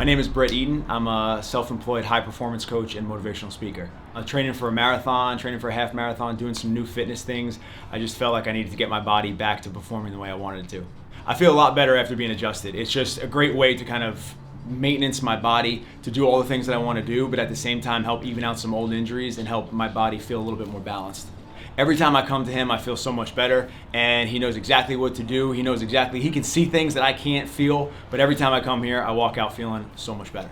My name is Brett Eaton. I'm a self-employed high-performance coach and motivational speaker. I'm training for a marathon, training for a half marathon, doing some new fitness things. I just felt like I needed to get my body back to performing the way I wanted it to. I feel a lot better after being adjusted. It's just a great way to kind of maintenance my body, to do all the things that I want to do, but at the same time help even out some old injuries and help my body feel a little bit more balanced. Every time I come to him, I feel so much better, and he knows exactly what to do. He can see things that I can't feel, but every time I come here, I walk out feeling so much better.